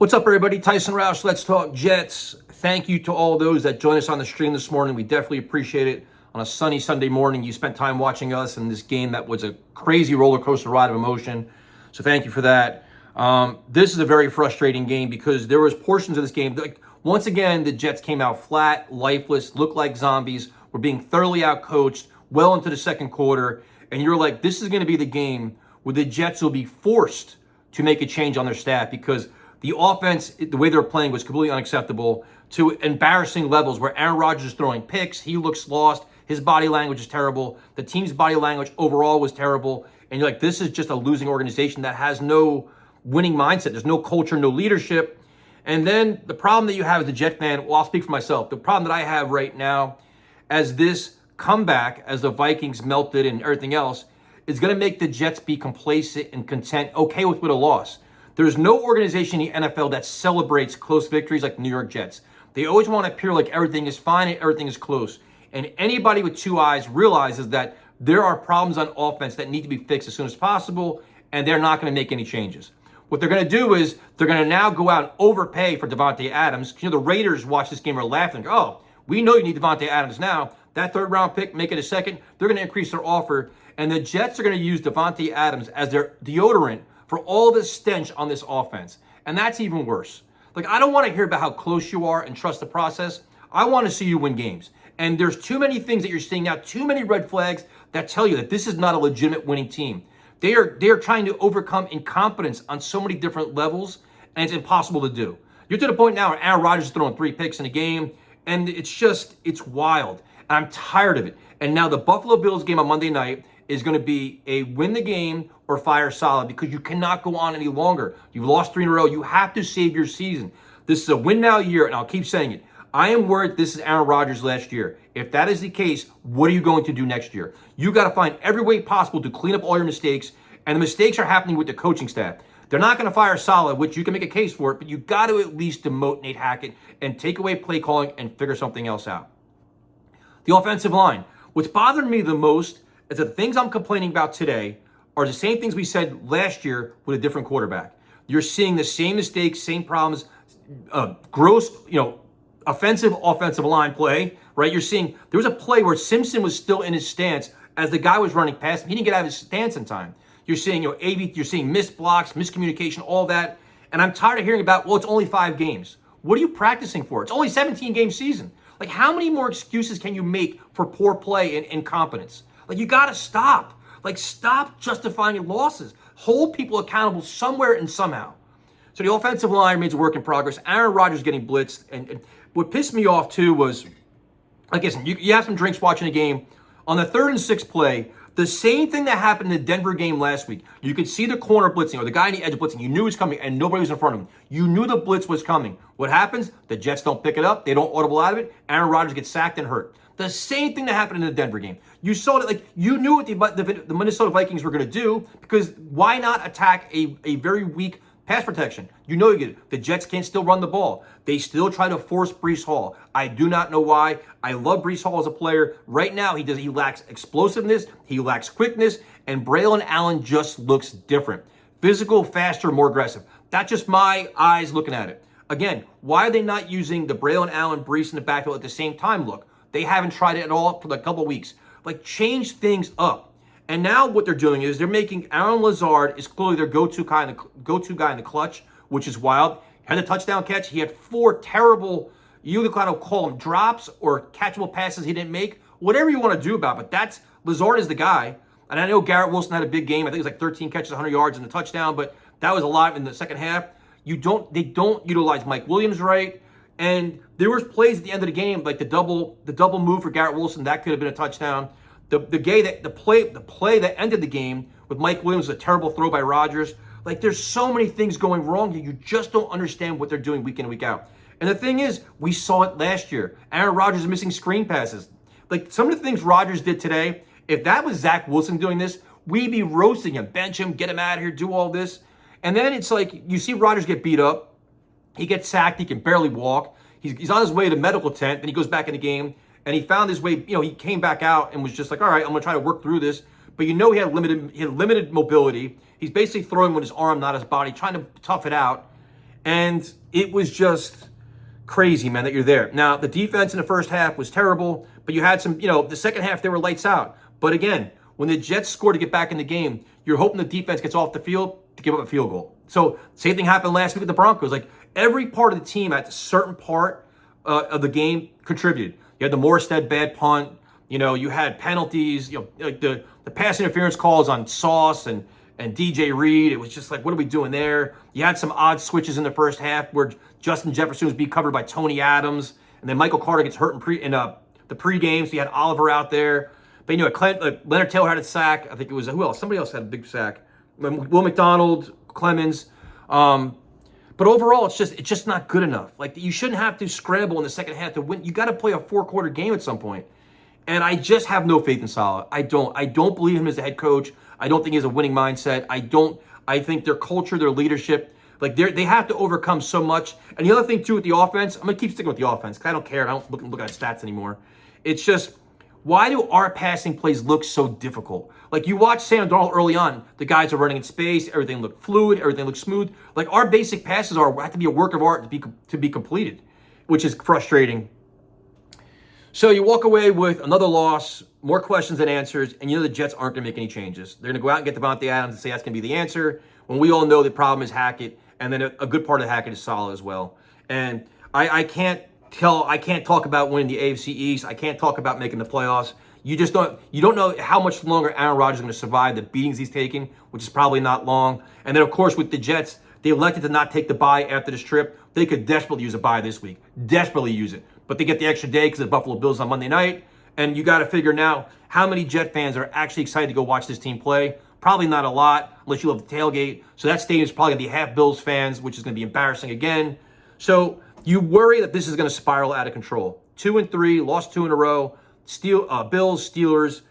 What's up, everybody? Tyson Roush, Let's Talk Jets. Thank you to all those that joined us on the stream this morning. We definitely appreciate it. On a sunny Sunday morning, you spent time watching us in this game that was a crazy roller coaster ride of emotion. So thank you for that. This is a very frustrating game because there was portions of this game, like once again, the Jets came out flat, lifeless, looked like zombies, were being thoroughly outcoached well into the second quarter. And you're like, this is going to be the game where the Jets will be forced to make a change on their staff because the offense, the way they were playing was completely unacceptable to embarrassing levels where Aaron Rodgers is throwing picks. He looks lost. His body language is terrible. The team's body language overall was terrible. And you're like, this is just a losing organization that has no winning mindset. There's no culture, no leadership. And then the problem that you have as a Jet fan, well, I'll speak for myself. The problem that I have right now as this comeback, as the Vikings melted and everything else, is going to make the Jets be complacent and content, okay with a loss. There's no organization in the NFL that celebrates close victories like the New York Jets. They always want to appear like everything is fine and everything is close. And anybody with two eyes realizes that there are problems on offense that need to be fixed as soon as possible, and they're not going to make any changes. What they're going to do is they're going to now go out and overpay for Davante Adams. You know, the Raiders watch this game are laughing. Oh, we know you need Davante Adams now. That third-round pick, make it a second. They're going to increase their offer, and the Jets are going to use Davante Adams as their deodorant for all this stench on this offense. And that's even worse. Like, I don't want to hear about how close you are and trust the process. I want to see you win games. And there's too many things that you're seeing now, too many red flags that tell you that this is not a legitimate winning team. They are trying to overcome incompetence on so many different levels, and it's impossible to do. You're to the point now where Aaron Rodgers is throwing 3 picks in a game, and it's wild. And I'm tired of it. And now the Buffalo Bills game on Monday night is going to be a win the game or fire Saleh because you cannot go on any longer. You've lost 3 in a row. You have to save your season. This is a win now year, and I'll keep saying it. I am worried this is Aaron Rodgers last year. If that is the case, what are you going to do next year? You got to find every way possible to clean up all your mistakes, and the mistakes are happening with the coaching staff. They're not going to fire Saleh, which you can make a case for it, but you got to at least demote Nate Hackett and take away play calling and figure something else out. The offensive line. What's bothering me the most is that the things I'm complaining about today are the same things we said last year with a different quarterback. You're seeing the same mistakes, same problems, gross, offensive line play, right? You're seeing, there was a play where Simpson was still in his stance as the guy was running past him. He didn't get out of his stance in time. You're seeing, you're seeing missed blocks, miscommunication, all that. And I'm tired of hearing about, well, it's only 5 games. What are you practicing for? It's only 17-game season. Like, how many more excuses can you make for poor play and incompetence? Like, you got to stop. Like, stop justifying your losses. Hold people accountable somewhere and somehow. So the offensive line remains a work in progress. Aaron Rodgers getting blitzed. And what pissed me off, too, was, like, listen, you have some drinks watching the game. On the 3rd and 6th play, the same thing that happened in the Denver game last week. You could see the corner blitzing or the guy on the edge blitzing. You knew it was coming and nobody was in front of him. You knew the blitz was coming. What happens? The Jets don't pick it up. They don't audible out of it. Aaron Rodgers gets sacked and hurt. The same thing that happened in the Denver game. You saw that, like, you knew what the Minnesota Vikings were going to do because why not attack a very weak pass protection? You know you get it. The Jets can't still run the ball. They still try to force Breece Hall. I do not know why. I love Breece Hall as a player. Right now, he lacks explosiveness. He lacks quickness. And Braylon Allen just looks different. Physical, faster, more aggressive. That's just my eyes looking at it. Again, why are they not using the Braylon Allen, Breece in the backfield at the same time look? They haven't tried it at all for a couple of weeks. Like, change things up. And now what they're doing is they're making Aaron Lazard is clearly their go-to guy in the clutch, which is wild. Had a touchdown catch. He had 4 terrible, you could kind of call them drops or catchable passes he didn't make. Whatever you want to do about it, but that's Lazard is the guy. And I know Garrett Wilson had a big game. I think it was like 13 catches, 100 yards and a touchdown, but that was a lot in the second half. They don't utilize Mike Williams right. And there was plays at the end of the game, like the double move for Garrett Wilson, that could have been a touchdown. The play that ended the game with Mike Williams, a terrible throw by Rodgers. Like, there's so many things going wrong here. You just don't understand what they're doing week in and week out. And the thing is, we saw it last year. Aaron Rodgers is missing screen passes. Like, some of the things Rodgers did today, if that was Zach Wilson doing this, we'd be roasting him, bench him, get him out of here, do all this. And then it's like, you see Rodgers get beat up. He gets sacked. He can barely walk. He's on his way to medical tent. Then he goes back in the game. And he found his way, he came back out and was just like, all right, I'm going to try to work through this. But he had limited mobility. He's basically throwing with his arm, not his body, trying to tough it out. And it was just crazy, man, that you're there. Now, the defense in the first half was terrible, but you had some, the second half, they were lights out. But again, when the Jets score to get back in the game, you're hoping the defense gets off the field to give up a field goal. So same thing happened last week with the Broncos. Like every part of the team at a certain part of the game contributed. You had the Morstead bad punt. You had penalties. Like the pass interference calls on Sauce and DJ Reed. It was just like, what are we doing there? You had some odd switches in the first half where Justin Jefferson was being covered by Tony Adams, and then Michael Carter gets hurt in the pregame, so you had Oliver out there. But Leonard Taylor had a sack. I think it was who else? Somebody else had a big sack. Will McDonald, Clemens. But overall, it's just not good enough. Like you shouldn't have to scramble in the second half to win. You got to play a 4-quarter game at some point. And I just have no faith in Saleh. I don't believe him as the head coach. I don't think he has a winning mindset. I think their culture, their leadership, like they have to overcome so much. And the other thing too with the offense, I'm gonna keep sticking with the offense because I don't care. I don't look at stats anymore. It's just, why do our passing plays look so difficult? Like you watch Sam Darnold early on, the guys are running in space, everything looked fluid, everything looked smooth. Like our basic passes have to be a work of art to be completed, which is frustrating. So you walk away with another loss, more questions than answers, and the Jets aren't going to make any changes. They're going to go out and get Devontae Adams and say that's going to be the answer, when we all know the problem is Hackett, and then a good part of Hackett is Saleh as well. And I can't talk about winning the AFC East. I can't talk about making the playoffs. You don't know how much longer Aaron Rodgers is going to survive the beatings he's taking, which is probably not long. And then, of course, with the Jets, they elected to not take the bye after this trip. They could desperately use a bye this week. Desperately use it. But they get the extra day because the Buffalo Bills on Monday night. And you got to figure now how many Jet fans are actually excited to go watch this team play. Probably not a lot, unless you love the tailgate. So that stadium is probably going to be half Bills fans, which is going to be embarrassing again. So you worry that this is going to spiral out of control. 2-3, lost 2 in a row. Bills, Steelers.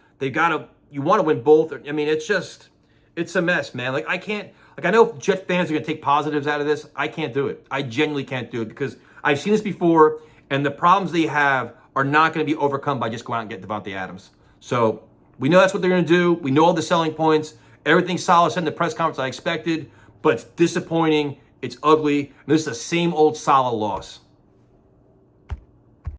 You want to win both. I mean, it's a mess, man. Like I know Jet fans are going to take positives out of this. I can't do it. I genuinely can't do it because I've seen this before, and the problems they have are not going to be overcome by just going out and get Devontae Adams. So we know that's what they're going to do. We know all the selling points. Everything Saleh said in the press conference I expected, but it's disappointing. It's ugly. And this is the same old Saleh loss.